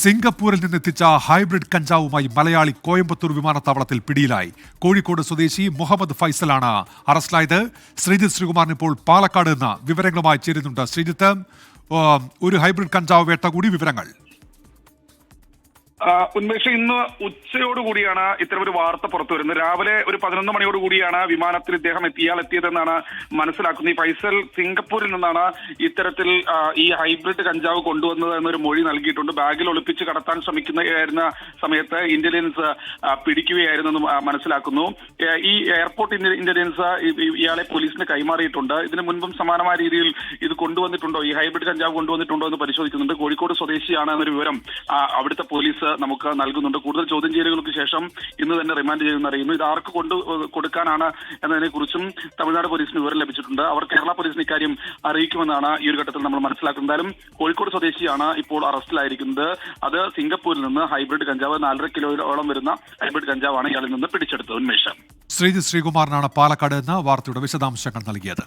സിംഗപ്പൂരിൽ നിന്നെത്തിച്ച ഹൈബ്രിഡ് കഞ്ചാവുമായി മലയാളി കോയമ്പത്തൂർ വിമാനത്താവളത്തിൽ പിടിയിലായി. കോഴിക്കോട് സ്വദേശി മുഹമ്മദ് ഫൈസലാണ് അറസ്റ്റിലായത്. ശ്രീജിത്ത് ശ്രീകുമാറിന് ഇപ്പോൾ പാലക്കാട് നിന്ന് വിവരങ്ങളുമായി ചേരുന്നുണ്ട്. ശ്രീജിത്ത്, ഒരു ഹൈബ്രിഡ് കഞ്ചാവ് വേട്ട കൂടി വിവരങ്ങൾ. ഉന്മേഷ്, ഇന്ന് ഉച്ചയോടുകൂടിയാണ് ഇത്തരമൊരു വാർത്ത പുറത്തു വരുന്നത്. രാവിലെ ഒരു 11 മണിയോടുകൂടിയാണ് വിമാനത്തിൽ ഇയാൾ എത്തിയതെന്നാണ് മനസ്സിലാക്കുന്നത്. ഈ ഫൈസൽ സിംഗപ്പൂരിൽ നിന്നാണ് ഇത്തരത്തിൽ ഈ ഹൈബ്രിഡ് കഞ്ചാവ് കൊണ്ടുവന്നത് എന്നൊരു മൊഴി നൽകിയിട്ടുണ്ട്. ബാഗിൽ ഒളിപ്പിച്ച് കടത്താൻ ശ്രമിക്കുന്ന സമയത്ത് ഇന്റലിജൻസ് പിടിക്കുകയായിരുന്നെന്ന് മനസ്സിലാക്കുന്നു. ഈ എയർപോർട്ട് ഇന്റലിജൻസ് ഇയാളെ പോലീസിന് കൈമാറിയിട്ടുണ്ട്. ഇതിനു മുൻപും സമാനമായ രീതിയിൽ ഇത് കൊണ്ടുവന്നിട്ടുണ്ടോ, ഈ ഹൈബ്രിഡ് കഞ്ചാവ് കൊണ്ടുവന്നിട്ടുണ്ടോ എന്ന് പരിശോധിക്കുന്നുണ്ട്. കോഴിക്കോട് സ്വദേശിയാണ് എന്നൊരു വിവരം അവിടുത്തെ പോലീസ് നമുക്ക് നൽകുന്നുണ്ട്. കൂടുതൽ ചോദ്യം ചെയ്യലുകൾക്ക് ശേഷം ഇന്ന് തന്നെ റിമാൻഡ് ചെയ്യുമെന്ന് അറിയുന്നു. ഇത് ആർക്ക് കൊടുക്കാനാണ് എന്നതിനെ കുറിച്ചും തമിഴ്നാട് പോലീസിന് വിവരം ലഭിച്ചിട്ടുണ്ട്. അവർ കേരള പോലീസിന് ഇക്കാര്യം അറിയിക്കുമെന്നാണ് ഈ ഒരു ഘട്ടത്തിൽ നമ്മൾ മനസ്സിലാക്കുന്നത്. എന്തായാലും കോഴിക്കോട് സ്വദേശിയാണ് ഇപ്പോൾ അറസ്റ്റിലായിരിക്കുന്നത്. അത് സിംഗപ്പൂരിൽ നിന്ന് ഹൈബ്രിഡ് കഞ്ചാവ് 4.5 കിലോയോളം വരുന്ന ഹൈബ്രിഡ് കഞ്ചാവാണ് ഇയാളിൽ നിന്ന് പിടിച്ചെടുത്തത്. ഉന്മേഷം, ശ്രീജിത്ത് ശ്രീകുമാറിനാണ് പാലക്കാട് നിന്ന് വാർത്തയുടെ വിശദാംശങ്ങൾ നൽകിയത്.